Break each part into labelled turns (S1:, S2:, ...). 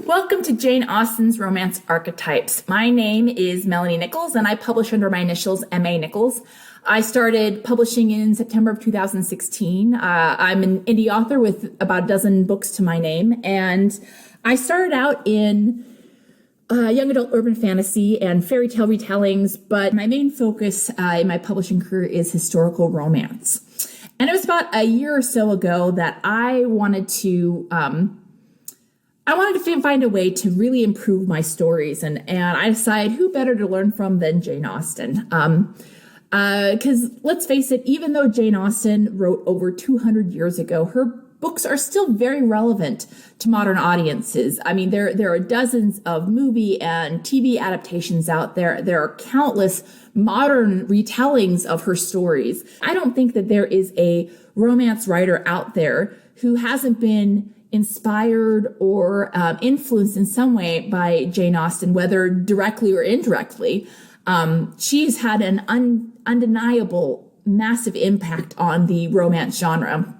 S1: Welcome to Jane Austen's Romance Archetypes. My name is Melanie Nichols, and I publish under my initials, M.A. Nichols. I started publishing in September of 2016. I'm an indie author with about a dozen books to my name, and I started out in young adult urban fantasy and fairy tale retellings, but my main focus in my publishing career is historical romance. And it was about a year or so ago that I wanted to find a way to really improve my stories, and I decided who better to learn from than Jane Austen. Because let's face it, even though Jane Austen wrote over 200 years ago, her books are still very relevant to modern audiences. I mean, there are dozens of movie and TV adaptations out there. There are countless modern retellings of her stories. I don't think that there is a romance writer out there who hasn't been inspired or influenced in some way by Jane Austen, whether directly or indirectly. She's had an undeniable, massive impact on the romance genre.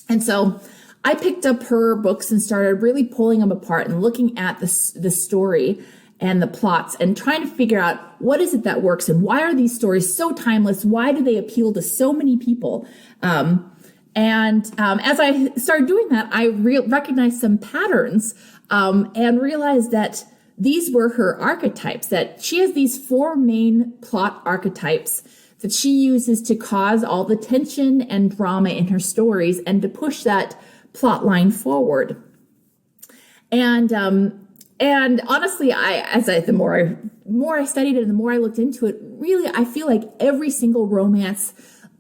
S1: And so I picked up her books and started really pulling them apart and looking at the story and the plots and trying to figure out what is it that works and why are these stories so timeless? Why do they appeal to so many people? As I started doing that, I recognized some patterns and realized that these were her archetypes, that she has these four main plot archetypes that she uses to cause all the tension and drama in her stories and to push that plot line forward. And honestly, the more I studied it and the more I looked into it, really, I feel like every single romance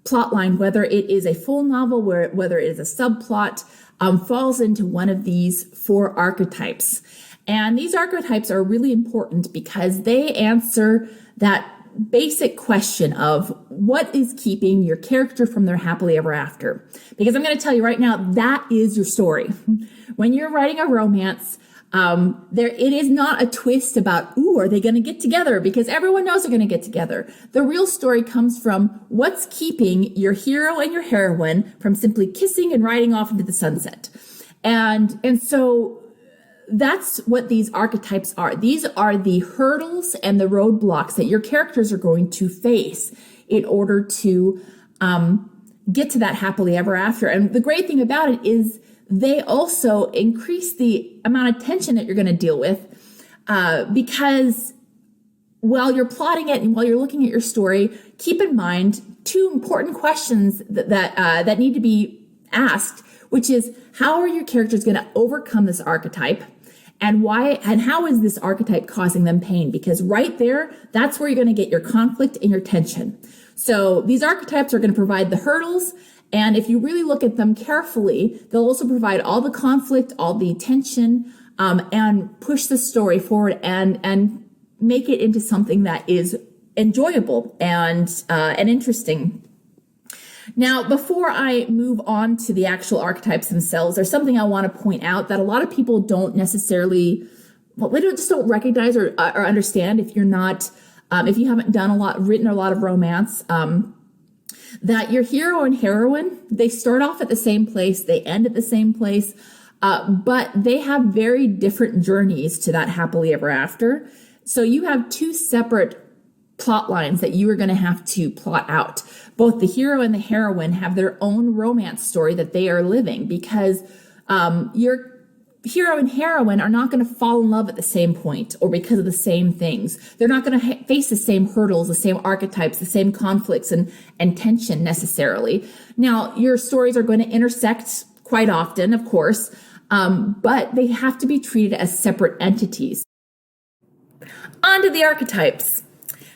S1: plotline, whether it is a full novel, whether it is a subplot, falls into one of these four archetypes. And these archetypes are really important because they answer that basic question of what is keeping your character from their happily ever after. Because I'm going to tell you right now, that is your story. When you're writing a romance, it is not a twist about, are they going to get together? Because everyone knows they're going to get together. The real story comes from what's keeping your hero and your heroine from simply kissing and riding off into the sunset. And so that's what these archetypes are. These are the hurdles and the roadblocks that your characters are going to face in order to get to that happily ever after. And the great thing about it is they also increase the amount of tension that you're going to deal with because while you're plotting it and while you're looking at your story, keep in mind two important questions that need to be asked, which is how are your characters going to overcome this archetype? And why, and how is this archetype causing them pain? Because right there, that's where you're going to get your conflict and your tension. So these archetypes are going to provide the hurdles. And if you really look at them carefully, they'll also provide all the conflict, all the tension, and push the story forward and make it into something that is enjoyable and interesting. Now, before I move on to the actual archetypes themselves, there's something I want to point out that a lot of people don't necessarily, they just don't recognize or understand if you're not, if you haven't written a lot of romance, that your hero and heroine, they start off at the same place, they end at the same place, but they have very different journeys to that happily ever after. So you have two separate plot lines that you are going to have to plot out. Both the hero and the heroine have their own romance story that they are living because your hero and heroine are not going to fall in love at the same point or because of the same things. They're not going to face the same hurdles, the same archetypes, the same conflicts and tension necessarily. Now, your stories are going to intersect quite often, of course, but they have to be treated as separate entities. On to the archetypes.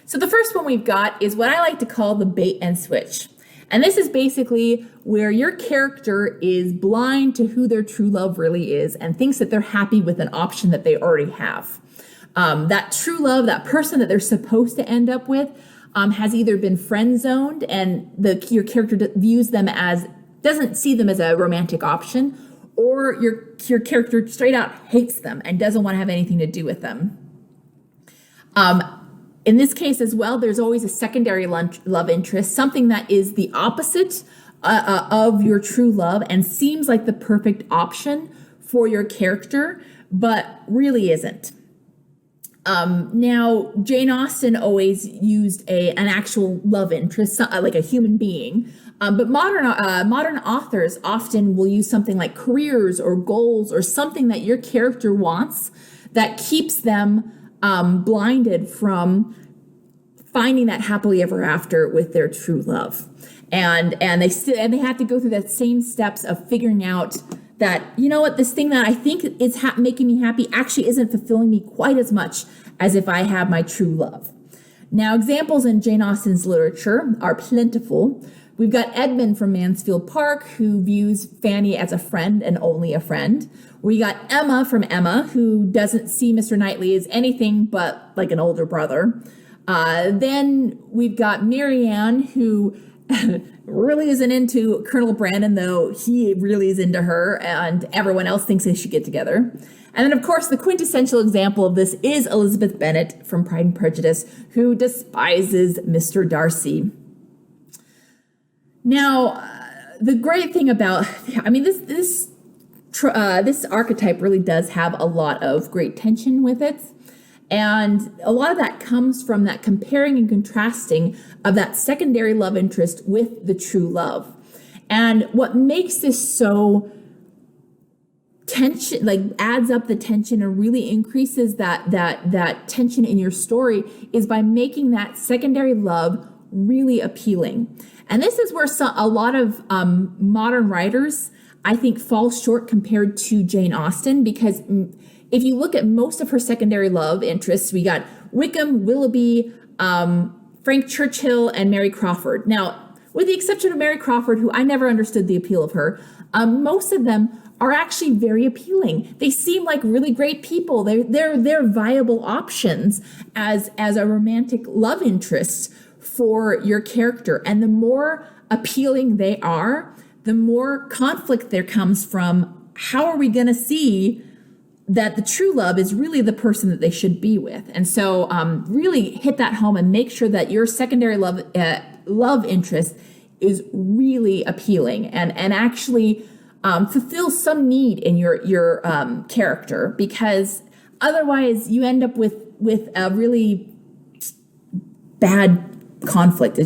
S1: So the first one we've got is what I like to call the bait and switch. And this is basically where your character is blind to who their true love really is and thinks that they're happy with an option that they already have. That true love, that person that they're supposed to end up with, has either been friend zoned and your character doesn't see them as a romantic option, or your character straight out hates them and doesn't want to have anything to do with them. In this case as well, there's always a secondary love interest, something that is the opposite of your true love and seems like the perfect option for your character, but really isn't. Now, Jane Austen always used an actual love interest, like a human being. But modern authors often will use something like careers or goals or something that your character wants that keeps them blinded from finding that happily ever after with their true love. And they have to go through that same steps of figuring out that, you know what, this thing that I think is making me happy actually isn't fulfilling me quite as much as if I have my true love. Now, examples in Jane Austen's literature are plentiful. We've got Edmund from Mansfield Park, who views Fanny as a friend and only a friend. We got Emma from Emma, who doesn't see Mr. Knightley as anything but like an older brother. Then we've got Marianne, who really isn't into Colonel Brandon, though he really is into her, and everyone else thinks they should get together. And then, of course, the quintessential example of this is Elizabeth Bennet from Pride and Prejudice, who despises Mr. Darcy. Now, the great thing about, this archetype really does have a lot of great tension with it. And a lot of that comes from that comparing and contrasting of that secondary love interest with the true love. And what makes this so tension, like adds up the tension and really increases that tension in your story, is by making that secondary love really appealing. And this is where a lot of modern writers, I think, fall short compared to Jane Austen, because if you look at most of her secondary love interests, we got Wickham, Willoughby, Frank Churchill, and Mary Crawford. Now, with the exception of Mary Crawford, who I never understood the appeal of her, most of them are actually very appealing. They seem like really great people. They're viable options as a romantic love interest for your character. And the more appealing they are, the more conflict there comes from how are we going to see that the true love is really the person that they should be with. And so really hit that home and make sure that your secondary love interest is really appealing and actually fulfills some need in your character, because otherwise you end up with a really bad conflict.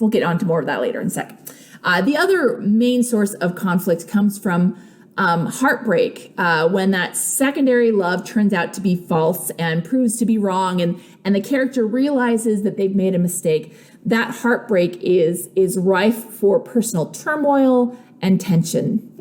S1: We'll get onto more of that later in a sec. The other main source of conflict comes from heartbreak, when that secondary love turns out to be false and proves to be wrong, and the character realizes that they've made a mistake. That heartbreak is rife for personal turmoil and tension.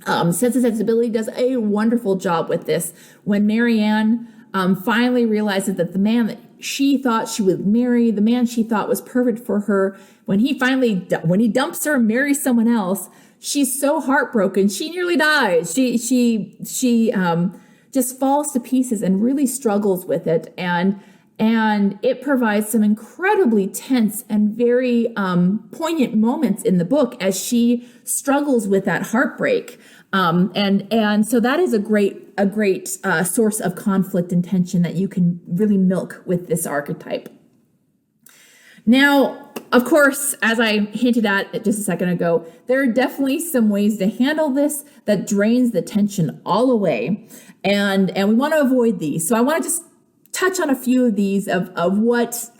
S1: Sense and Sensibility does a wonderful job with this. When Marianne finally realizes that the man that she thought she would marry, the man she thought was perfect for her, when he dumps her and marries someone else, she's so heartbroken. She nearly dies. She just falls to pieces and really struggles with it. And it provides some incredibly tense and very poignant moments in the book as she struggles with that heartbreak. And so that is a great source of conflict and tension that you can really milk with this archetype. Now, of course, as I hinted at just a second ago, there are definitely some ways to handle this that drains the tension all away. And we want to avoid these. So I want to just touch on a few of these of what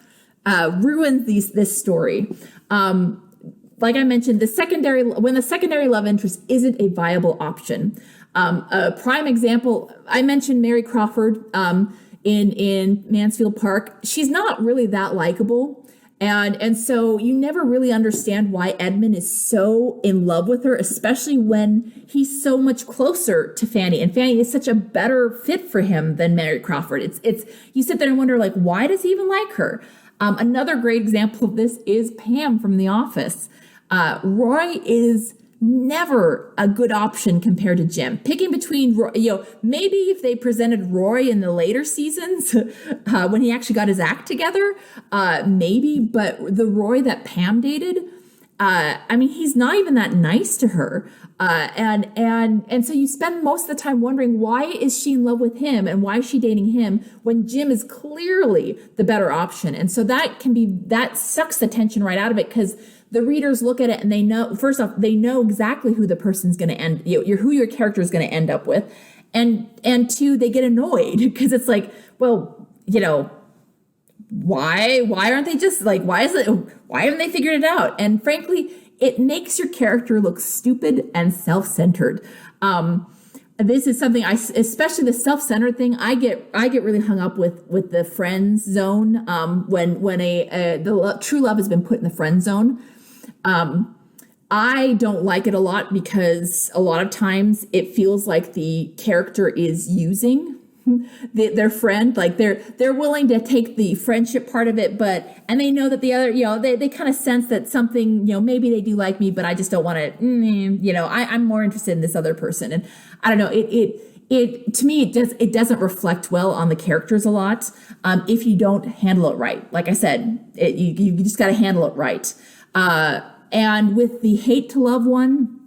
S1: ruins this story. Like I mentioned, when the secondary love interest isn't a viable option. A prime example, I mentioned Mary Crawford in Mansfield Park. She's not really that likable. And so you never really understand why Edmund is so in love with her, especially when he's so much closer to Fanny. And Fanny is such a better fit for him than Mary Crawford. It's you sit there and wonder, like, why does he even like her? Another great example of this is Pam from The Office. Roy is never a good option compared to Jim. Picking between, maybe if they presented Roy in the later seasons, when he actually got his act together, maybe, but the Roy that Pam dated, he's not even that nice to her. And so you spend most of the time wondering, why is she in love with him and why is she dating him when Jim is clearly the better option? And so that sucks the tension right out of it, because the readers look at it and they know, first off, they know exactly who the person's going to who your character is going to end up with. and two, they get annoyed because it's like, well, why aren't they just like, why haven't they figured it out? And frankly, it makes your character look stupid and self-centered. This is something especially the self-centered thing, I get really hung up with the friend zone. When the true love has been put in the friend zone. I don't like it a lot because a lot of times it feels like the character is using their friend, like they're willing to take the friendship part of it, and they know that the other, they kind of sense that something, maybe they do like me, but I just don't want to, I'm more interested in this other person. And I don't know, it to me, it doesn't reflect well on the characters a lot. If you don't handle it right, like I said, you just got to handle it right. And with the hate to love one,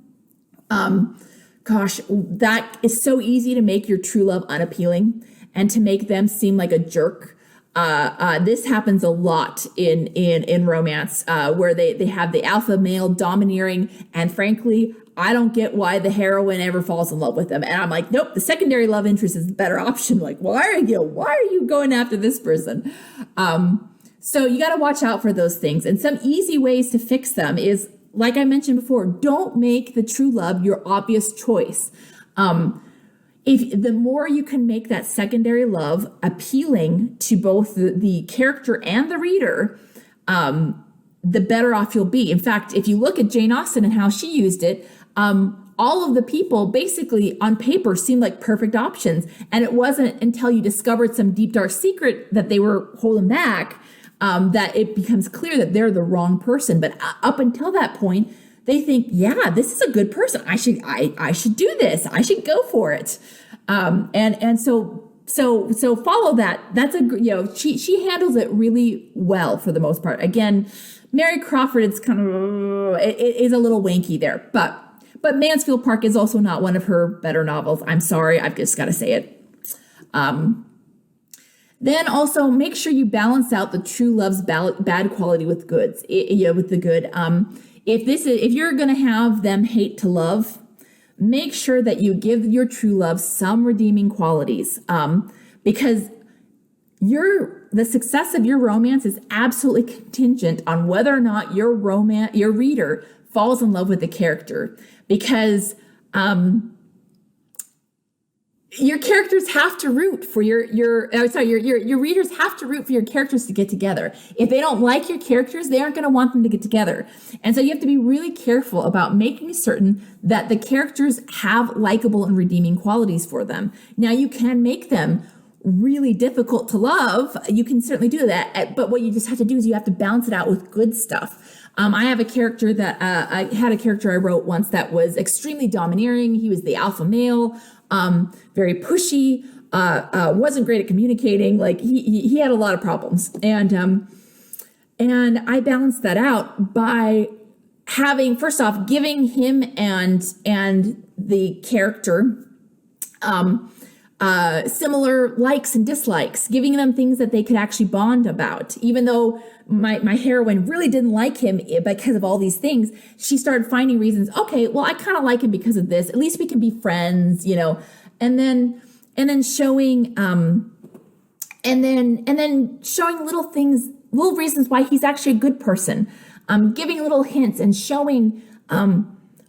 S1: gosh, that is so easy to make your true love unappealing and to make them seem like a jerk. This happens a lot in romance, where they have the alpha male domineering, and frankly, I don't get why the heroine ever falls in love with them. And I'm like, nope, the secondary love interest is the better option. Like, why are you going after this person? So you got to watch out for those things. And some easy ways to fix them is, like I mentioned before, don't make the true love your obvious choice. If the more you can make that secondary love appealing to both the character and the reader, the better off you'll be. In fact, if you look at Jane Austen and how she used it, all of the people basically on paper seemed like perfect options. And it wasn't until you discovered some deep, dark secret that they were holding back that it becomes clear that they're the wrong person. But up until that point, they think, yeah, this is a good person. I should do this. I should go for it. So follow that. That's she handles it really well for the most part. Again, Mary Crawford, it's kind of, it is a little wanky there, but Mansfield Park is also not one of her better novels. I'm sorry. I've just got to say it. Then also make sure you balance out the true love's bad quality with goods. With the good. If you're going to have them hate to love, make sure that you give your true love some redeeming qualities. Because the success of your romance is absolutely contingent on whether or not your reader falls in love with the character. Because your characters have to root for your readers have to root for your characters to get together. If they don't like your characters, they aren't going to want them to get together. And so you have to be really careful about making certain that the characters have likable and redeeming qualities for them. Now, you can make them really difficult to love. You can certainly do that. But what you just have to do is you have to balance it out with good stuff. I have a character that I had a character I wrote once that was extremely domineering. He was the alpha male, very pushy, wasn't great at communicating. Like he had a lot of problems. And I balanced that out by first off, giving him and the character, similar likes and dislikes, giving them things that they could actually bond about. Even though my heroine really didn't like him because of all these things, she started finding reasons. Okay, well, I kind of like him because of this. At least we can be friends, and then showing, and then showing little things, little reasons why he's actually a good person. Giving little hints and showing,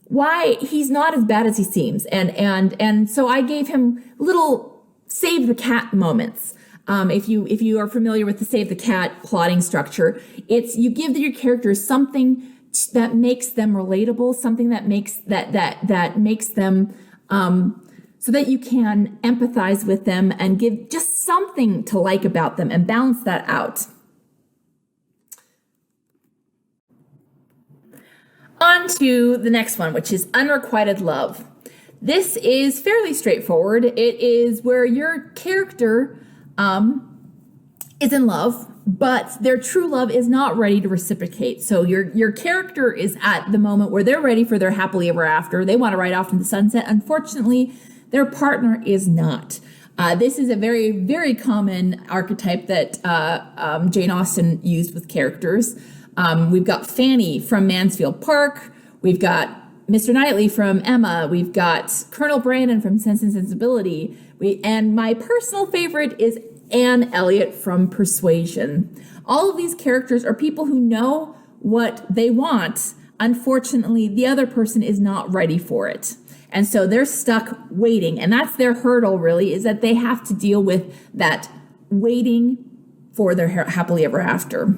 S1: why he's not as bad as he seems. And so I gave him little save the cat moments. If you are familiar with the save the cat plotting structure, it's you give your characters something that makes them relatable, something that makes that makes them so that you can empathize with them and give just something to like about them and balance that out. On to the next one, which is Unrequited Love. This is fairly straightforward. It is where your character is in love, but their true love is not ready to reciprocate. So your character is at the moment where they're ready for their happily ever after. They want to ride off into the sunset. Unfortunately, their partner is not. This is a very, very common archetype that Jane Austen used with characters. We've got Fanny from Mansfield Park. We've got Mr. Knightley from Emma. We've got Colonel Brandon from Sense and Sensibility. And my personal favorite is Anne Elliot from Persuasion. All of these characters are people who know what they want. Unfortunately, the other person is not ready for it. And so they're stuck waiting. And that's their hurdle, really, is that they have to deal with that waiting for their happily ever after.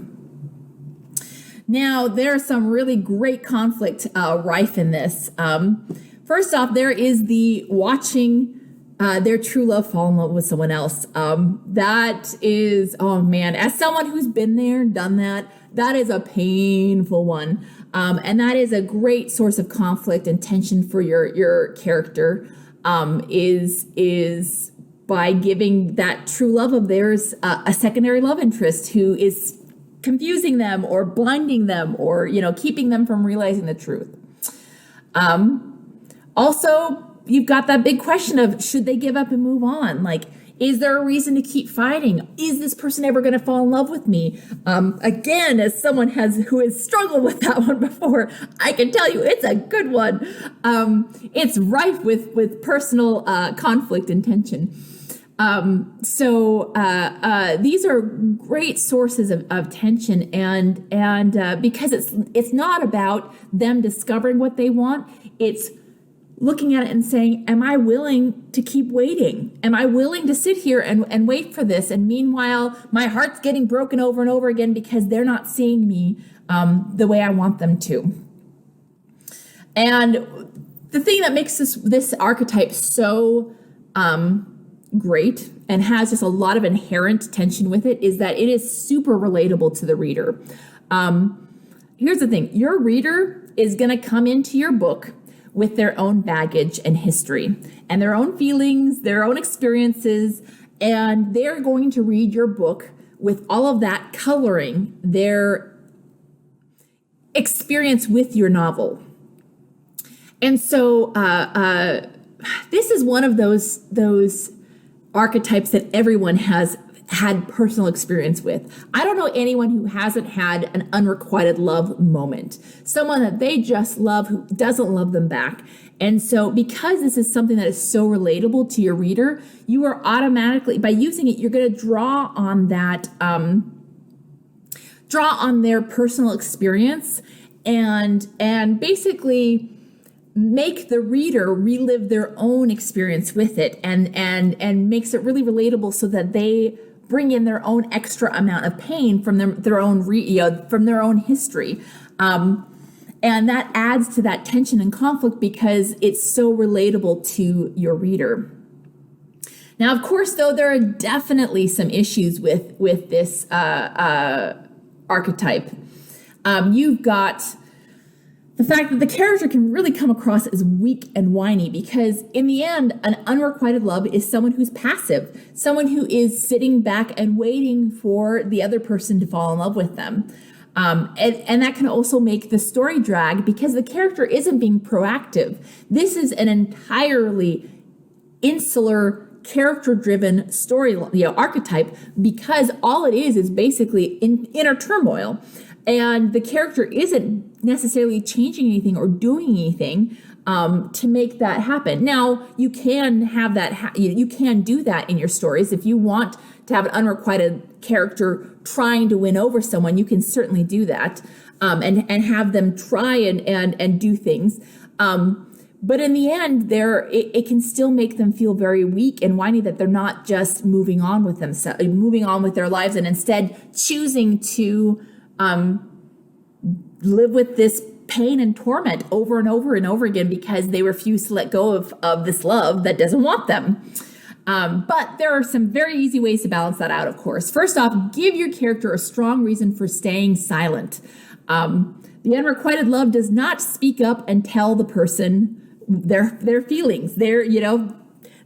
S1: Now, there's some really great conflict rife in this. First off, there is the watching their true love fall in love with someone else. That is, oh man, as someone who's been there, done that, that is a painful one. And that is a great source of conflict and tension for your character, is by giving that true love of theirs a secondary love interest who is confusing them or blinding them or, keeping them from realizing the truth. Also, you've got that big question of, should they give up and move on? Like, is there a reason to keep fighting? Is this person ever going to fall in love with me? Again, as someone who has struggled with that one before, I can tell you it's a good one. It's rife with personal conflict and tension. So these are great sources of tension, and because it's not about them discovering what they want, it's looking at it and saying, am I willing to keep waiting? Am I willing to sit here and wait for this? And meanwhile, my heart's getting broken over and over again because they're not seeing me the way I want them to. And the thing that makes this archetype so great and has just a lot of inherent tension with it is that it is super relatable to the reader. Here's the thing. Your reader is going to come into your book with their own baggage and history and their own feelings, their own experiences, and they're going to read your book with all of that coloring their experience with your novel. And so this is one of those archetypes that everyone has had personal experience with. I don't know anyone who hasn't had an unrequited love moment, someone that they just love who doesn't love them back. And so because this is something that is so relatable to your reader, you are automatically, by using it, you're going to draw on that, draw on their personal experience and basically make the reader relive their own experience with it and makes it really relatable so that they bring in their own extra amount of pain from their own history. And that adds to that tension and conflict because it's so relatable to your reader. Now, of course, though, there are definitely some issues with this archetype. You've got the fact that the character can really come across as weak and whiny because in the end, an unrequited love is someone who's passive, someone who is sitting back and waiting for the other person to fall in love with them. And that can also make the story drag because the character isn't being proactive. This is an entirely insular, character-driven story, archetype, because all it is basically inner turmoil. And the character isn't necessarily changing anything or doing anything to make that happen. Now, you can have that. You can do that in your stories. If you want to have an unrequited character trying to win over someone, you can certainly do that and have them try and do things. But in the end, it can still make them feel very weak and whiny that they're not just moving on with themselves, moving on with their lives, and instead choosing to live with this pain and torment over and over and over again because they refuse to let go of this love that doesn't want them. But there are some very easy ways to balance that out, of course. First off, give your character a strong reason for staying silent. The unrequited love does not speak up and tell the person their feelings.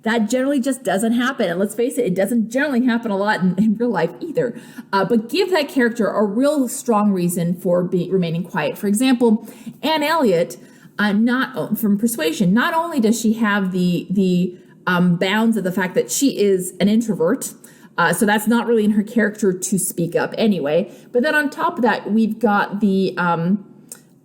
S1: That generally just doesn't happen. And let's face it, it doesn't generally happen a lot in real life either. But give that character a real strong reason for remaining quiet. For example, Anne Elliot, from Persuasion, not only does she have the bounds of the fact that she is an introvert, so that's not really in her character to speak up anyway. But then on top of that, we've got the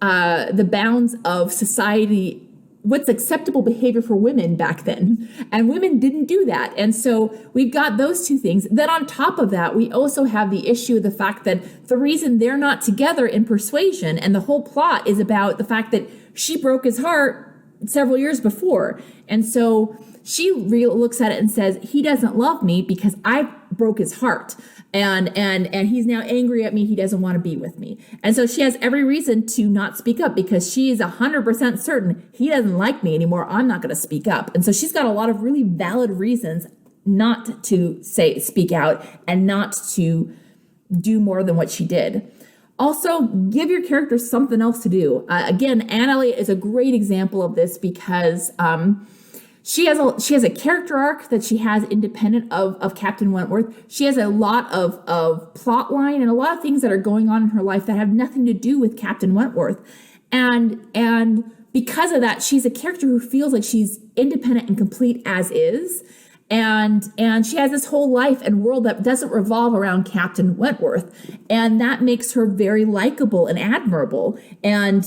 S1: the bounds of society, what's acceptable behavior for women back then. And women didn't do that. And so we've got those two things. Then on top of that, we also have the issue of the fact that the reason they're not together in Persuasion, and the whole plot is about the fact that she broke his heart several years before. And so she looks at it and says, he doesn't love me because I broke his heart. And he's now angry at me. He doesn't want to be with me. And so she has every reason to not speak up because she is 100% certain he doesn't like me anymore. I'm not going to speak up. And so she's got a lot of really valid reasons not to speak out and not to do more than what she did. Also, give your character something else to do. Again, Anne Elliot is a great example of this because she has a character arc that she has independent of Captain Wentworth. She has a lot of plot line and a lot of things that are going on in her life that have nothing to do with Captain Wentworth. And because of that, she's a character who feels like she's independent and complete as is. And she has this whole life and world that doesn't revolve around Captain Wentworth. And that makes her very likable and admirable. And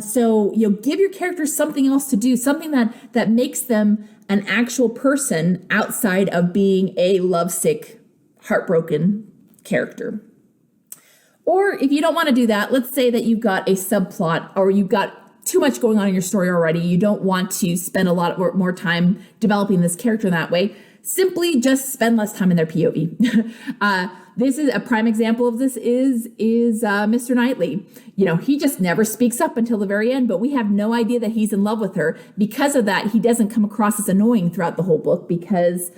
S1: so, give your characters something else to do, something that makes them an actual person outside of being a lovesick, heartbroken character. Or if you don't want to do that, let's say that you've got a subplot or you've got too much going on in your story already. You don't want to spend a lot more time developing this character in that way. Simply just spend less time in their POV. This is a prime example of this is Mr. Knightley. He just never speaks up until the very end, but we have no idea that he's in love with her. Because of that, he doesn't come across as annoying throughout the whole book because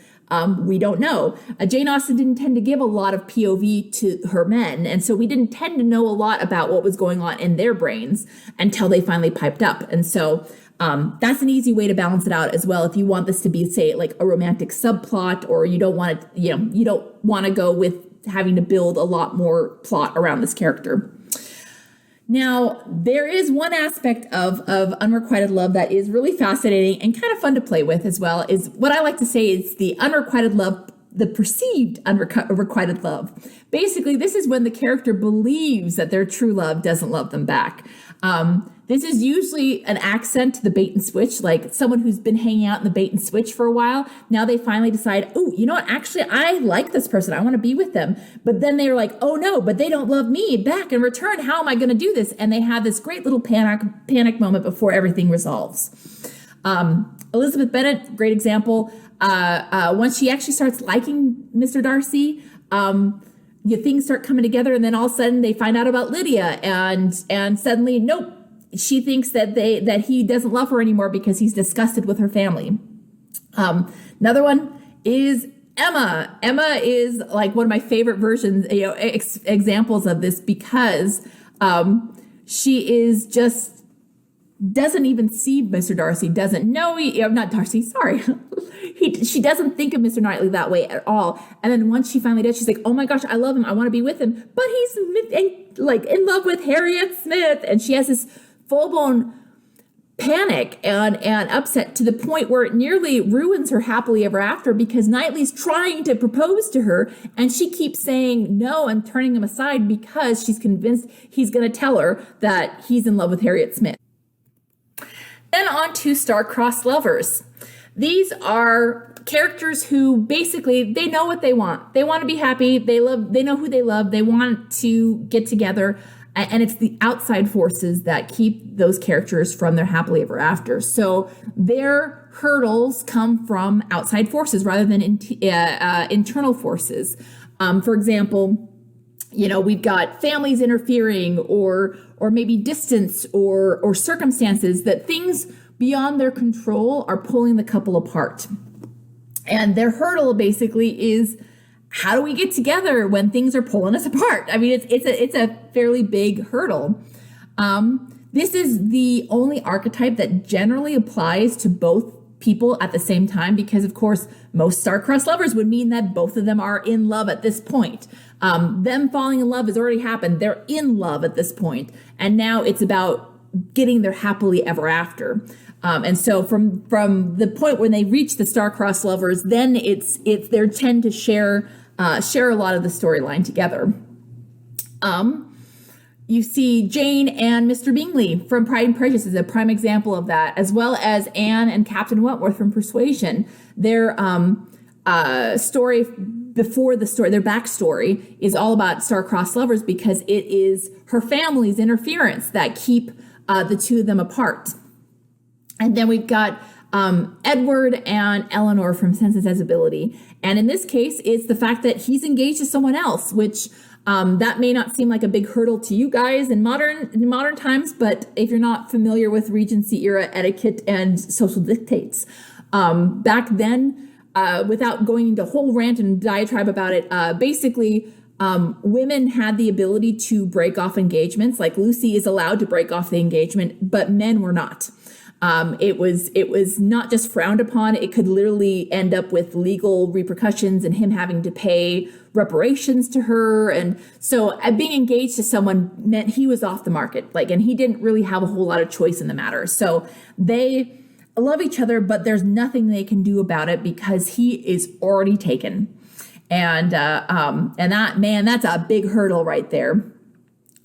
S1: we don't know. Jane Austen didn't tend to give a lot of POV to her men, and so we didn't tend to know a lot about what was going on in their brains until they finally piped up. And so that's an easy way to balance it out as well. If you want this to be, say, like a romantic subplot, or you don't want to, you don't want to go with having to build a lot more plot around this character. Now, there is one aspect of Unrequited Love that is really fascinating and kind of fun to play with as well, is what I like to say is the unrequited love, the perceived unrequited love. Basically, this is when the character believes that their true love doesn't love them back. This is usually an accent to the bait and switch, like someone who's been hanging out in the bait and switch for a while. Now they finally decide, oh, you know what? Actually, I like this person. I want to be with them. But then they're like, oh no, but they don't love me back in return. How am I going to do this? And they have this great little panic moment before everything resolves. Elizabeth Bennet, great example. Once she actually starts liking Mr. Darcy, things start coming together, and then all of a sudden they find out about Lydia, and suddenly, nope, she thinks that he doesn't love her anymore because he's disgusted with her family. Another one is Emma. Emma is like one of my favorite versions, examples of this because she is just doesn't even see Mr. Darcy, doesn't know, not Darcy, sorry. She doesn't think of Mr. Knightley that way at all. And then once she finally does, she's like, oh my gosh, I love him. I want to be with him. But he's in love with Harriet Smith. And she has this full-blown panic and upset to the point where it nearly ruins her happily ever after because Knightley's trying to propose to her and she keeps saying no and turning him aside because she's convinced he's going to tell her that he's in love with Harriet Smith. Then on to Starcrossed Lovers. These are characters who basically, they know what they want. They want to be happy. They know who they love. They want to get together. And it's the outside forces that keep those characters from their happily ever after. So their hurdles come from outside forces rather than internal forces. For example, we've got families interfering or maybe distance or circumstances, that things beyond their control are pulling the couple apart. And their hurdle basically is, how do we get together when things are pulling us apart? I mean, it's a fairly big hurdle. This is the only archetype that generally applies to both people at the same time, because of course, most star-crossed lovers would mean that both of them are in love at this point. Them falling in love has already happened. They're in love at this point. And now it's about getting their happily ever after. And so from the point when they reach the star-crossed lovers, then it's they tend to share a lot of the storyline together. You see Jane and Mr. Bingley from Pride and Prejudice is a prime example of that, as well as Anne and Captain Wentworth from Persuasion. Their story before the story, their backstory is all about Starcrossed Lovers because it is her family's interference that keep the two of them apart. And then we've got Edward and Eleanor from Sense and Sensibility. And in this case, it's the fact that he's engaged to someone else, which that may not seem like a big hurdle to you guys in modern times, but if you're not familiar with Regency era etiquette and social dictates, back then, without going into a whole rant and diatribe about it, basically, women had the ability to break off engagements. Like Lucy is allowed to break off the engagement, but men were not. It was not just frowned upon. It could literally end up with legal repercussions and him having to pay reparations to her. And so being engaged to someone meant he was off the market, and he didn't really have a whole lot of choice in the matter. So they love each other, but there's nothing they can do about it because he is already taken. And that's a big hurdle right there.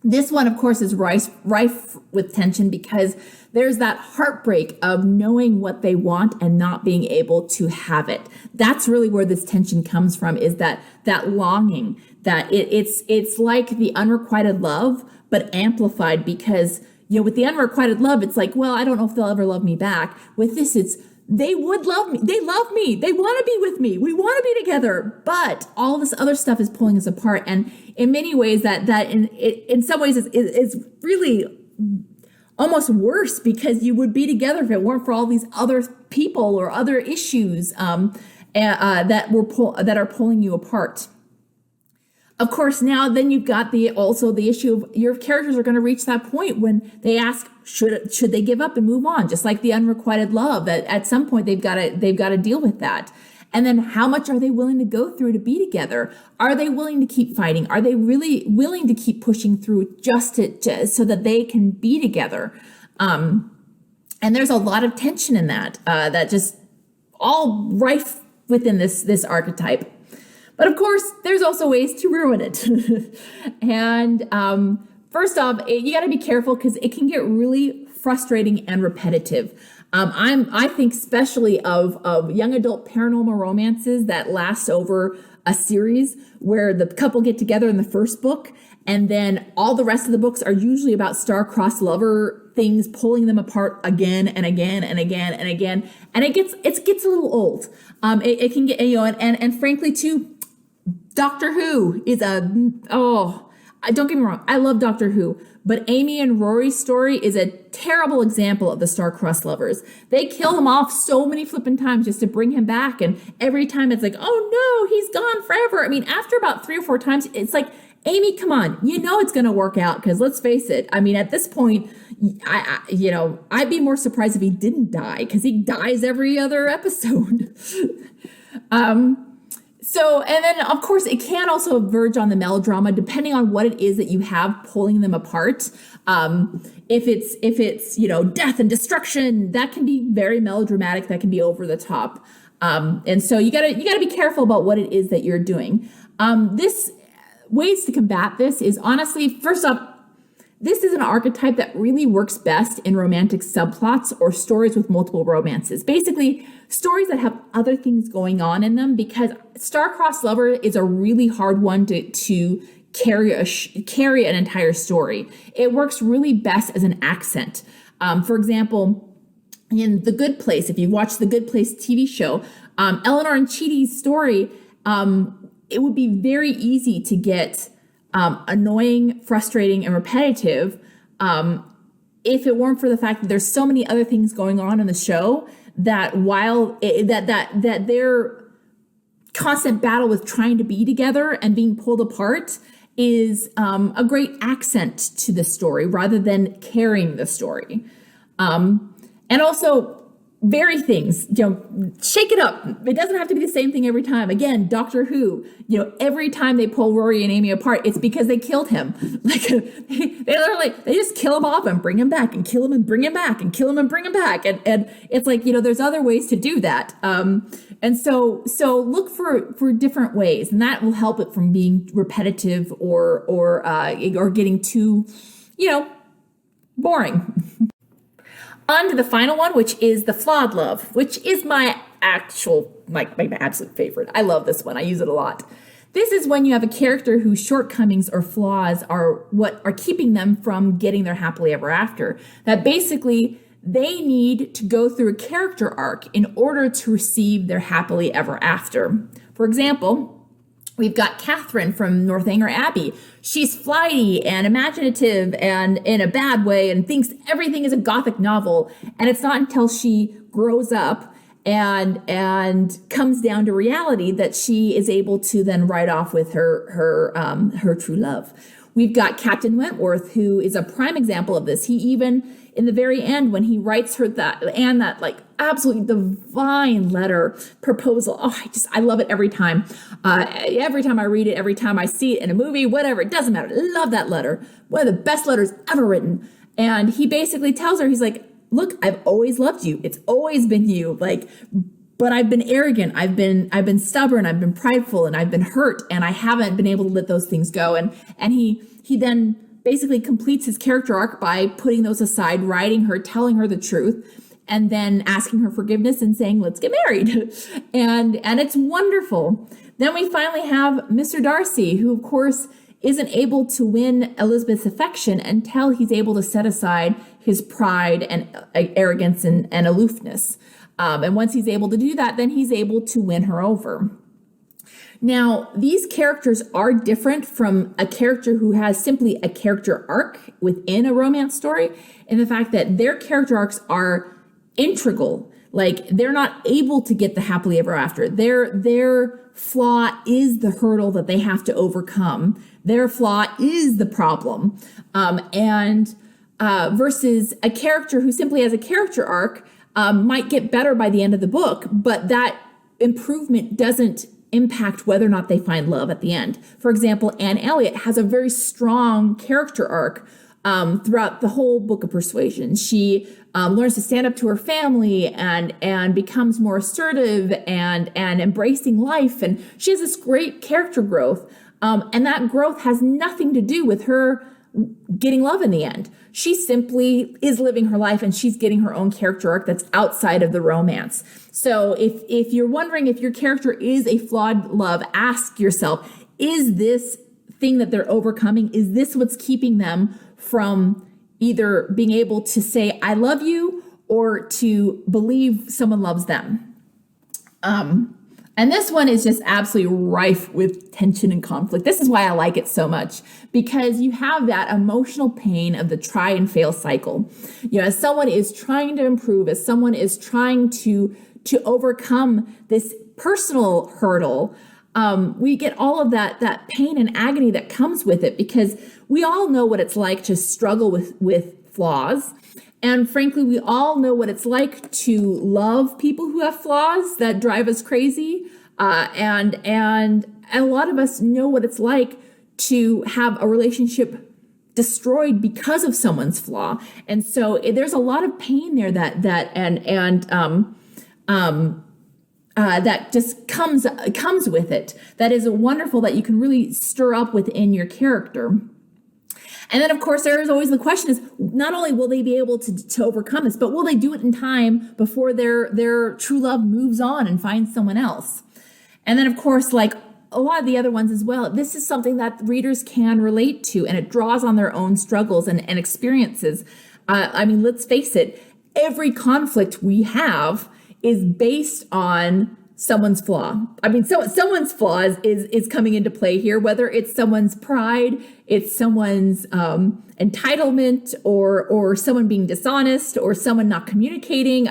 S1: This one, of course, is rife with tension because there's that heartbreak of knowing what they want and not being able to have it. That's really where this tension comes from, is that longing, that it's like the unrequited love, but amplified because, with the unrequited love, it's like, well, I don't know if they'll ever love me back. With this, it's, they would love me. They love me. They want to be with me. We want to be together. But all this other stuff is pulling us apart. And in many ways, that in some ways is really almost worse because you would be together if it weren't for all these other people or other issues that are pulling you apart. Of course, now then you've got also the issue of your characters are going to reach that point when they ask, should they give up and move on? Just like the unrequited love, at some point they've got to deal with that. And then how much are they willing to go through to be together? Are they willing to keep fighting? Are they really willing to keep pushing through just so that they can be together? And there's a lot of tension in that just all rife within this archetype. But of course, there's also ways to ruin it. And first off, you got to be careful because it can get really frustrating and repetitive. I think especially of young adult paranormal romances that last over a series where the couple get together in the first book and then all the rest of the books are usually about star-crossed lover things pulling them apart again and again and again and again. And it gets a little old. It can get, and frankly too, Doctor Who is don't get me wrong, I love Doctor Who, but Amy and Rory's story is a terrible example of the Starcrossed Lovers. They kill him off so many flipping times just to bring him back, and every time it's like, oh no, he's gone forever. I mean, after about 3 or 4 times, it's like, Amy, come on, it's going to work out, because let's face it, I mean, at this point, I'd be more surprised if he didn't die, because he dies every other episode. So, and then of course it can also verge on the melodrama depending on what it is that you have pulling them apart. If it's death and destruction, that can be very melodramatic. That can be over the top. And so you gotta be careful about what it is that you're doing. Ways to combat this is honestly, first off, this is an archetype that really works best in romantic subplots or stories with multiple romances. Basically, stories that have other things going on in them, because Starcrossed Lover is a really hard one to carry an entire story. It works really best as an accent. For example, in The Good Place, if you watch The Good Place TV show, Eleanor and Chidi's story, it would be very easy to get annoying, frustrating, and repetitive if it weren't for the fact that there's so many other things going on in the show that while that their constant battle with trying to be together and being pulled apart is a great accent to the story rather than carrying the story. And also, vary things, shake it up. It doesn't have to be the same thing every time. Again, Doctor Who, every time they pull Rory and Amy apart, it's because they killed him. They just kill him off and bring him back and kill him and bring him back and kill him and bring him back. And it's like, there's other ways to do that. And so look for different ways, and that will help it from being repetitive or getting too, boring. On to the final one, which is the Flawed Love, which is my absolute favorite. I love this one. I use it a lot. This is when you have a character whose shortcomings or flaws are what are keeping them from getting their happily ever after. That basically they need to go through a character arc in order to receive their happily ever after. For example, we've got Catherine from Northanger Abbey. She's flighty and imaginative and in a bad way and thinks everything is a Gothic novel. And it's not until she grows up and comes down to reality that she is able to then ride off with her true love. We've got Captain Wentworth, who is a prime example of this. He even, in the very end, when he writes her that like absolutely divine letter proposal. I love it every time. Every time I read it, every time I see it in a movie, whatever, it doesn't matter. I love that letter. One of the best letters ever written. And he basically tells her, he's like, look, I've always loved you. It's always been you. But I've been arrogant. I've been stubborn. I've been prideful, and I've been hurt, and I haven't been able to let those things go. And he then basically completes his character arc by putting those aside, writing her, telling her the truth, and then asking her forgiveness and saying, let's get married. and it's wonderful. Then we finally have Mr. Darcy, who of course isn't able to win Elizabeth's affection until he's able to set aside his pride and arrogance and aloofness. And once he's able to do that, then he's able to win her over. Now, these characters are different from a character who has simply a character arc within a romance story, in the fact that their character arcs are integral. Like, they're not able to get the happily ever after. Their flaw is the hurdle that they have to overcome. Their flaw is the problem. Versus a character who simply has a character arc might get better by the end of the book, but that improvement doesn't impact whether or not they find love at the end. For example, Anne Elliot has a very strong character arc throughout the whole book of Persuasion. She learns to stand up to her family and becomes more assertive and embracing life. And she has this great character growth. And that growth has nothing to do with her getting love in the end. She simply is living her life, and she's getting her own character arc that's outside of the romance. So if you're wondering if your character is a flawed love, ask yourself, is this thing that they're overcoming, is this what's keeping them from either being able to say, I love you, or to believe someone loves them? And this one is just absolutely rife with tension and conflict. This is why I like it so much, because you have that emotional pain of the try and fail cycle. As someone is trying to improve, as someone is trying to overcome this personal hurdle, we get all of that pain and agony that comes with it, because we all know what it's like to struggle with flaws. And frankly, we all know what it's like to love people who have flaws that drive us crazy. And a lot of us know what it's like to have a relationship destroyed because of someone's flaw. And so there's a lot of pain there that just comes with it. That is wonderful, that you can really stir up within your character. And then, of course, there is always the question is, not only will they be able to overcome this, but will they do it in time before their true love moves on and finds someone else? And then, of course, like a lot of the other ones as well, this is something that readers can relate to, and it draws on their own struggles and experiences. Let's face it, every conflict we have is based on someone's flaw. Someone's flaw is coming into play here, whether it's someone's pride, it's someone's entitlement, or someone being dishonest, or someone not communicating.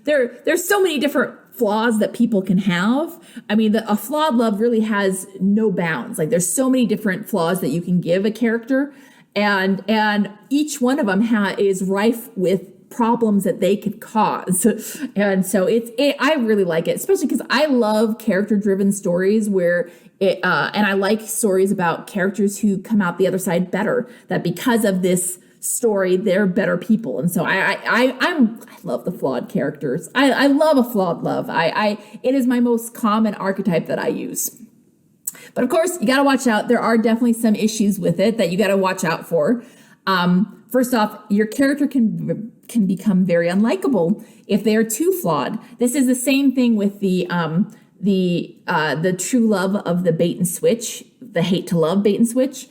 S1: There's so many different flaws that people can have. A flawed love really has no bounds. Like, there's so many different flaws that you can give a character, and each one of them is rife with problems that they could cause. And so I really like it, especially because I love character-driven stories where and I like stories about characters who come out the other side better, that because of this story, they're better people. And so I love the flawed characters. I love a flawed love. It is my most common archetype that I use. But of course, you got to watch out. There are definitely some issues with it that you got to watch out for. First off, your character can become very unlikable if they are too flawed. This is the same thing with the true love of the bait and switch, the hate to love bait and switch.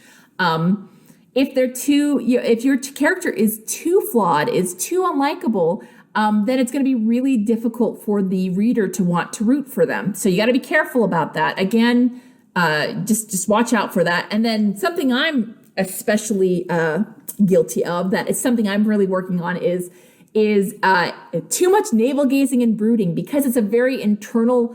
S1: If your character is too flawed, is too unlikable, then it's going to be really difficult for the reader to want to root for them. So you got to be careful about that. Again, just watch out for that. And then something I'm especially guilty of, that is something I'm really working on, is too much navel gazing and brooding, because it's a very internal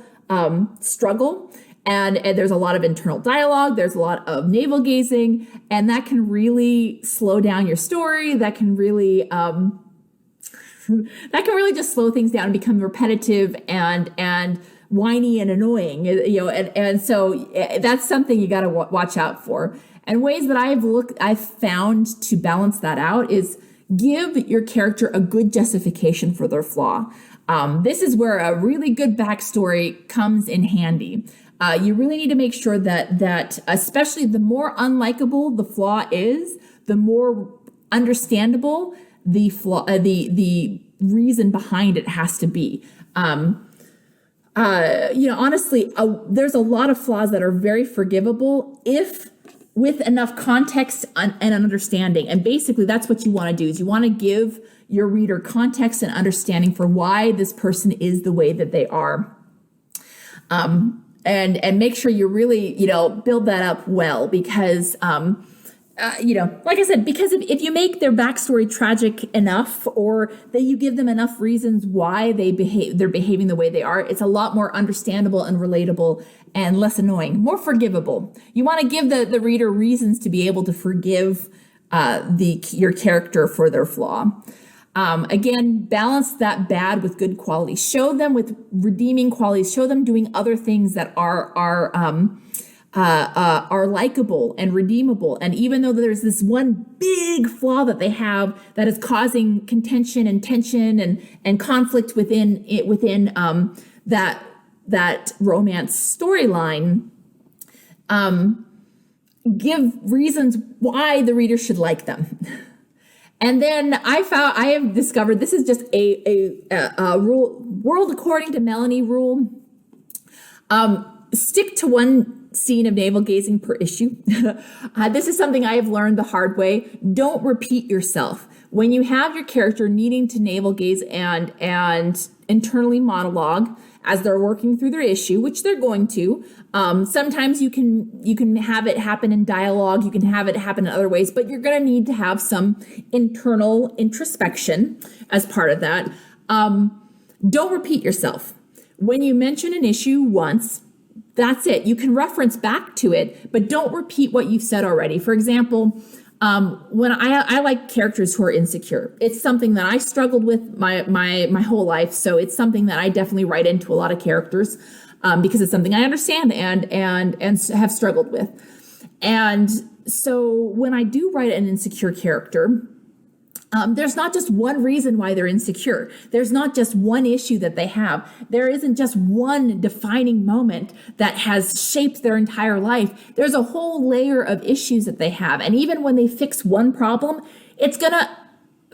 S1: struggle. And there's a lot of internal dialogue. There's a lot of navel gazing, and that can really slow down your story. That can really just slow things down and become repetitive and whiny and annoying. And so that's something you got to watch out for. And ways that I've found to balance that out is give your character a good justification for their flaw. This is where a really good backstory comes in handy. You really need to make sure that especially the more unlikable the flaw is, the more understandable the flaw, the reason behind it has to be. Honestly, there's a lot of flaws that are very forgivable if with enough context and understanding. And basically that's what you want to do, is you want to give your reader context and understanding for why this person is the way that they are. And make sure you really, build that up well, because, like I said, because if you make their backstory tragic enough, or that you give them enough reasons why they're behaving the way they are, it's a lot more understandable and relatable and less annoying, more forgivable. You want to give the reader reasons to be able to forgive your character for their flaw. Again, balance that bad with good qualities. Show them with redeeming qualities. Show them doing other things that are likable and redeemable. And even though there's this one big flaw that they have that is causing contention and tension and conflict within that romance storyline, give reasons why the reader should like them. And then I have discovered, this is just a rule, world according to Melanie rule. Stick to one scene of navel gazing per issue. This is something I have learned the hard way. Don't repeat yourself. When you have your character needing to navel gaze and internally monologue as they're working through their issue, which they're going to, sometimes you can have it happen in dialogue. You can have it happen in other ways, but you're going to need to have some internal introspection as part of that. Don't repeat yourself. When you mention an issue once, that's it. You can reference back to it, but don't repeat what you've said already. For example, when I like characters who are insecure. It's something that I struggled with my whole life. So it's something that I definitely write into a lot of characters, because it's something I understand and have struggled with. And so when I do write an insecure character, there's not just one reason why they're insecure. There's not just one issue that they have. There isn't just one defining moment that has shaped their entire life. There's a whole layer of issues that they have. And even when they fix one problem, it's going to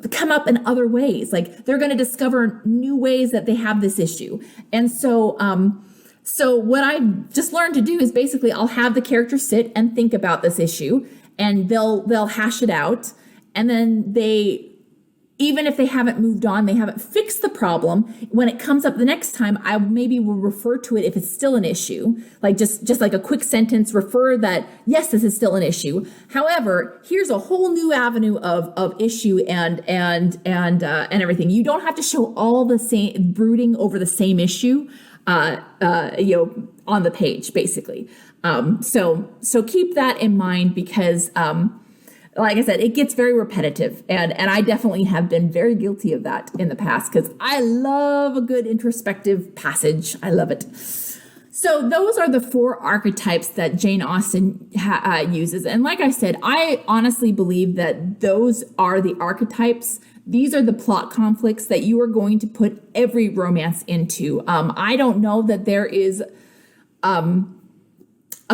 S1: come up in other ways. Like they're going to discover new ways that they have this issue. And so what I just learned to do is basically I'll have the character sit and think about this issue, and they'll hash it out. And then even if they haven't moved on, they haven't fixed the problem, when it comes up the next time, I maybe will refer to it if it's still an issue, like just like a quick sentence, refer that, yes, this is still an issue. However, here's a whole new avenue of issue and everything. You don't have to show all the same brooding over the same issue, on the page, basically. So keep that in mind, because, like I said, it gets very repetitive, and I definitely have been very guilty of that in the past, because I love a good introspective passage. I love it. So those are the 4 archetypes that Jane Austen uses. And like I said, I honestly believe that those are the archetypes. These are the plot conflicts that you are going to put every romance into. I don't know that there is a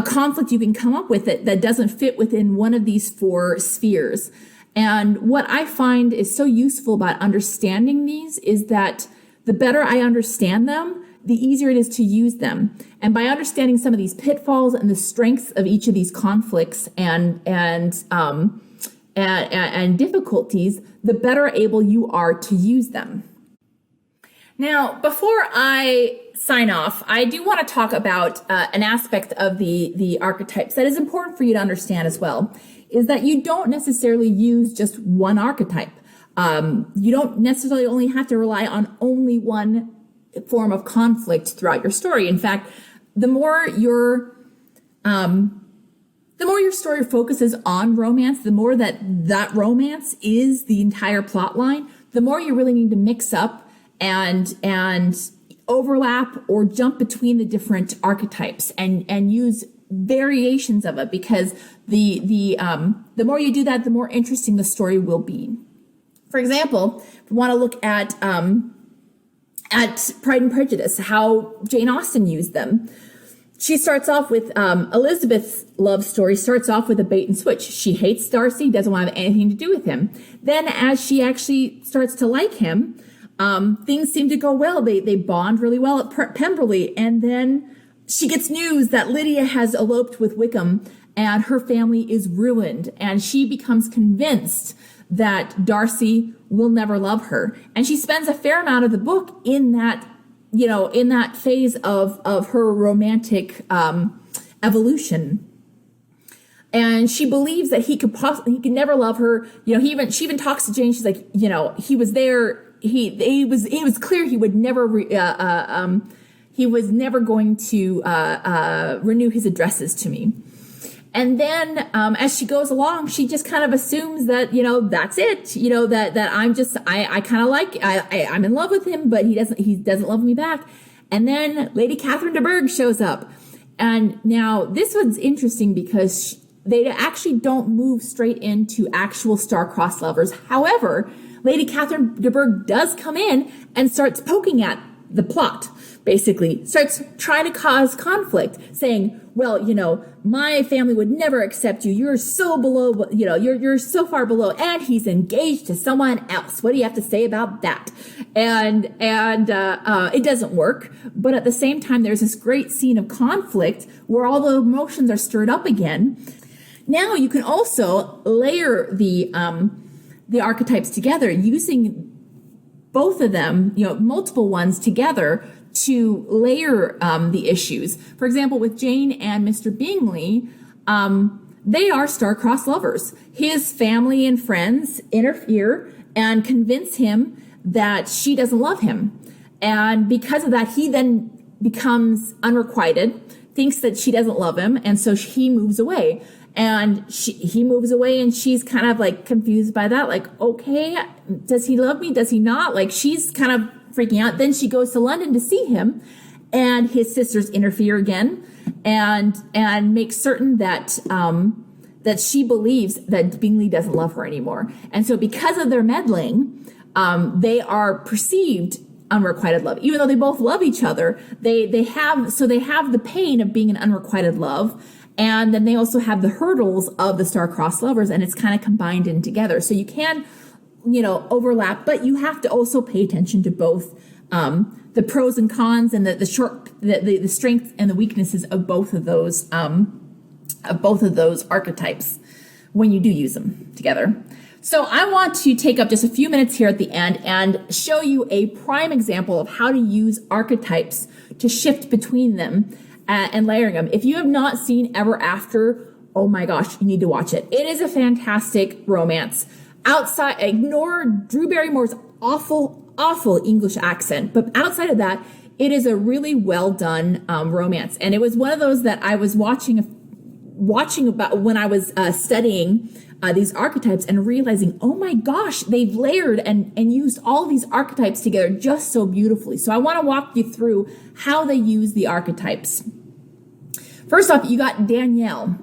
S1: conflict you can come up with that doesn't fit within one of these 4 spheres. And what I find is so useful about understanding these is that the better I understand them, the easier it is to use them. And by understanding some of these pitfalls and the strengths of each of these conflicts and difficulties, the better able you are to use them. Now, before I sign off, I do want to talk about an aspect of the archetypes that is important for you to understand as well, is that you don't necessarily use just one archetype. You don't necessarily only have to rely on only one form of conflict throughout your story. In fact, the more your story focuses on romance, the more that romance is the entire plot line, the more you really need to mix up and overlap or jump between the different archetypes and use variations of it, because the more you do that, the more interesting the story will be. For example, if we want to look at Pride and Prejudice, how Jane Austen used them. She starts off with Elizabeth's love story starts off with a bait and switch. She hates Darcy, doesn't want to have anything to do with him. Then as she actually starts to like him, things seem to go well. They bond really well at Pemberley. And then she gets news that Lydia has eloped with Wickham and her family is ruined. And she becomes convinced that Darcy will never love her. And she spends a fair amount of the book in that phase of her romantic evolution. And she believes that he could never love her. She even talks to Jane. She's like, he was there. It was clear he would never, he was never going to renew his addresses to me. And then as she goes along, she just kind of assumes that, that's it, that I kind of I'm in love with him, but he doesn't love me back. And then Lady Catherine de Bourgh shows up. And now this one's interesting because they actually don't move straight into actual star-crossed lovers. However, Lady Catherine de Bourgh does come in and starts poking at the plot, basically, starts trying to cause conflict, saying, well, my family would never accept you. You're so below, you're so far below, and he's engaged to someone else. What do you have to say about that? And it doesn't work. But at the same time, there's this great scene of conflict where all the emotions are stirred up again. Now you can also layer the archetypes together using both of them, multiple ones together to layer the issues. For example, with Jane and Mr. Bingley, they are star-crossed lovers. His family and friends interfere and convince him that she doesn't love him. And because of that, he then becomes unrequited, thinks that she doesn't love him, and so he moves away. And he moves away, and she's kind of like confused by that. Like, okay, does he love me? Does he not? Like, she's kind of freaking out. Then she goes to London to see him, and his sisters interfere again and make certain that that she believes that Bingley doesn't love her anymore. And so because of their meddling, they are perceived unrequited love. Even though they both love each other, they have the pain of being an unrequited love. And then they also have the hurdles of the star-crossed lovers, and it's kind of combined in together. So you can, overlap, but you have to also pay attention to both the pros and cons and the strengths and the weaknesses of both of those archetypes when you do use them together. So I want to take up just a few minutes here at the end and show you a prime example of how to use archetypes to shift between them and layering them. If you have not seen Ever After, oh my gosh, you need to watch it. It is a fantastic romance. Ignore Drew Barrymore's awful English accent, but outside of that, it is a really well done romance. And it was one of those that I was watching watching about when I was studying these archetypes and realizing, oh my gosh, they've layered and used all these archetypes together just so beautifully. So I want to walk you through how they use the archetypes. First off, you got Danielle,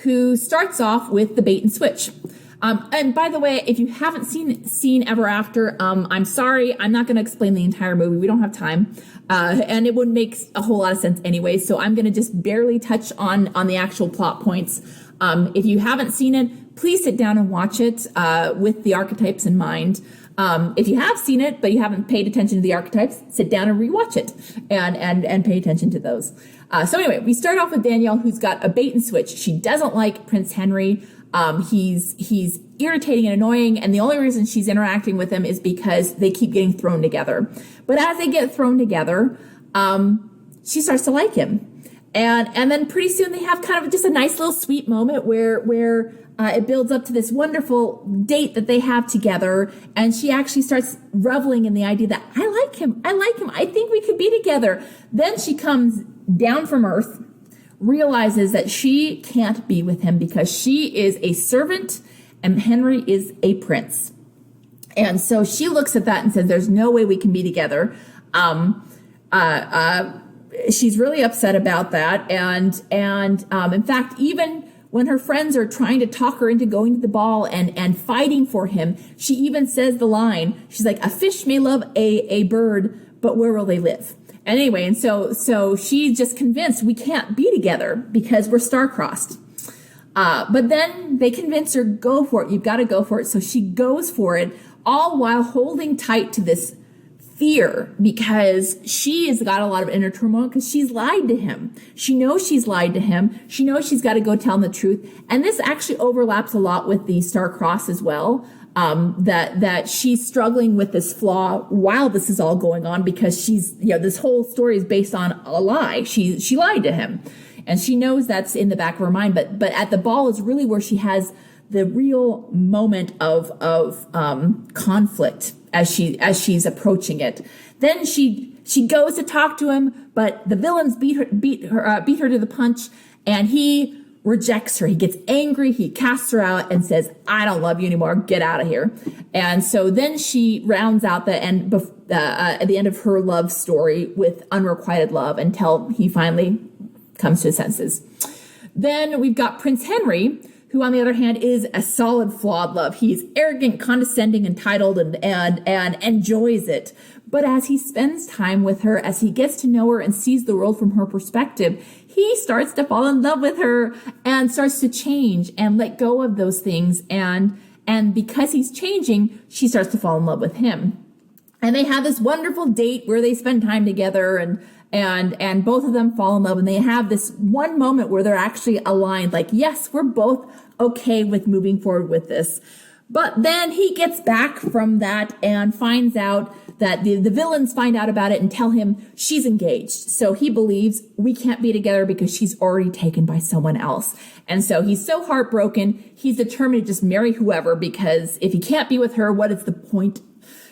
S1: who starts off with the bait and switch. And by the way, if you haven't seen Ever After, I'm sorry, I'm not going to explain the entire movie. We don't have time. And it wouldn't make a whole lot of sense anyway. So I'm going to just barely touch on the actual plot points. If you haven't seen it, please sit down and watch it with the archetypes in mind. If you have seen it, but you haven't paid attention to the archetypes, sit down and rewatch it and pay attention to those. So anyway, we start off with Danielle, who's got a bait and switch. She doesn't like Prince Henry. He's irritating and annoying, and the only reason she's interacting with him is because they keep getting thrown together. But as they get thrown together, she starts to like him. And then pretty soon they have kind of just a nice little sweet moment where it builds up to this wonderful date that they have together. And she actually starts reveling in the idea that I like him. I think we could be together. Then she comes down from Earth, realizes that she can't be with him because she is a servant and Henry is a prince. And so she looks at that and says, there's no way we can be together. She's really upset about that. And in fact, even when her friends are trying to talk her into going to the ball and fighting for him, she even says the line, she's like, a fish may love a bird, but where will they live? And anyway, and so she's just convinced we can't be together because we're star-crossed. But then they convince her, go for it. You've got to go for it. So she goes for it, all while holding tight to this fear because she has got a lot of inner turmoil because she's lied to him. She knows she's lied to him. She knows she's got to go tell him the truth. And this actually overlaps a lot with the Starcrossed as well. That she's struggling with this flaw while this is all going on because she's, this whole story is based on a lie. She lied to him and she knows that's in the back of her mind, but at the ball is really where she has the real moment of conflict as she's approaching it. Then she goes to talk to him, but the villains beat her to the punch and he rejects her. He gets angry. He casts her out and says, I don't love you anymore. Get out of here. And so then she rounds out the end, at the end of her love story with unrequited love until he finally comes to his senses. Then we've got Prince Henry, who on the other hand is a solid flawed love. He's arrogant, condescending, entitled, and enjoys it. But as he spends time with her, as he gets to know her and sees the world from her perspective, he starts to fall in love with her and starts to change and let go of those things. And because he's changing, she starts to fall in love with him. And they have this wonderful date where they spend time together and both of them fall in love. And they have this one moment where they're actually aligned, like, yes, we're both okay with moving forward with this. But then he gets back from that and finds out that the villains find out about it and tell him she's engaged. So he believes we can't be together because she's already taken by someone else. And so he's so heartbroken. He's determined to just marry whoever because if he can't be with her, what is the point?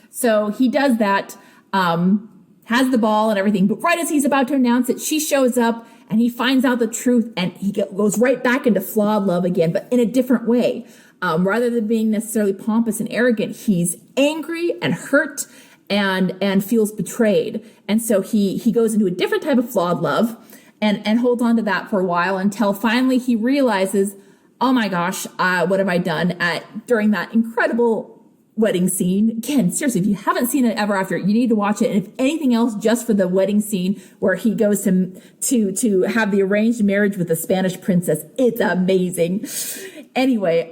S1: So he does that, has the ball and everything. But right as he's about to announce it, she shows up and he finds out the truth and he goes right back into flawed love again, but in a different way. Rather than being necessarily pompous and arrogant, he's angry and hurt and feels betrayed. And so he goes into a different type of flawed love and holds on to that for a while until finally he realizes, oh my gosh, what have I done during that incredible wedding scene. Again, seriously, if you haven't seen it Ever After, you need to watch it. And if anything else, just for the wedding scene where he goes to have the arranged marriage with the Spanish princess, it's amazing. Anyway,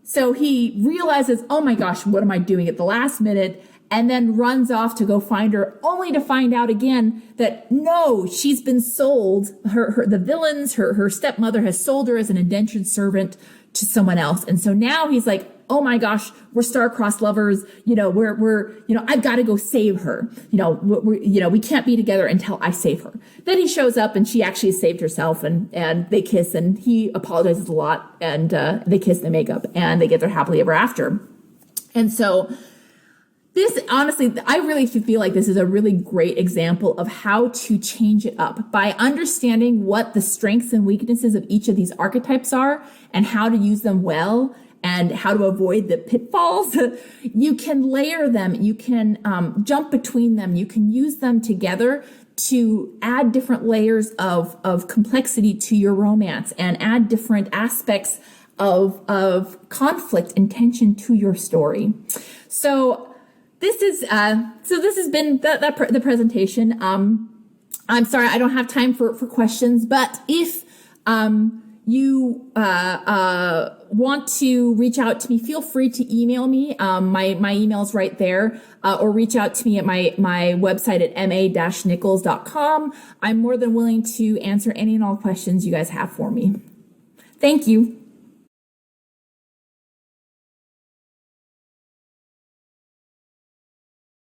S1: so he realizes, oh my gosh, what am I doing at the last minute? And then runs off to go find her, only to find out again that no, she's been sold. The villains, her stepmother has sold her as an indentured servant to someone else. And so now he's like, oh my gosh, we're star-crossed lovers. I've got to go save her. We can't be together until I save her. Then he shows up and she actually saved herself and they kiss and he apologizes a lot and they kiss and they make up and they get their happily ever after. And so This, honestly, I really feel like this is a really great example of how to change it up by understanding what the strengths and weaknesses of each of these archetypes are and how to use them well and how to avoid the pitfalls. You can layer them, you can jump between them, you can use them together to add different layers of complexity to your romance and add different aspects of conflict and tension to your story. So this has been the presentation. I'm sorry, I don't have time for questions, but if you want to reach out to me, feel free to email me. My email's right there, or reach out to me at my website at ma-nichols.com. I'm more than willing to answer any and all questions you guys have for me. Thank you.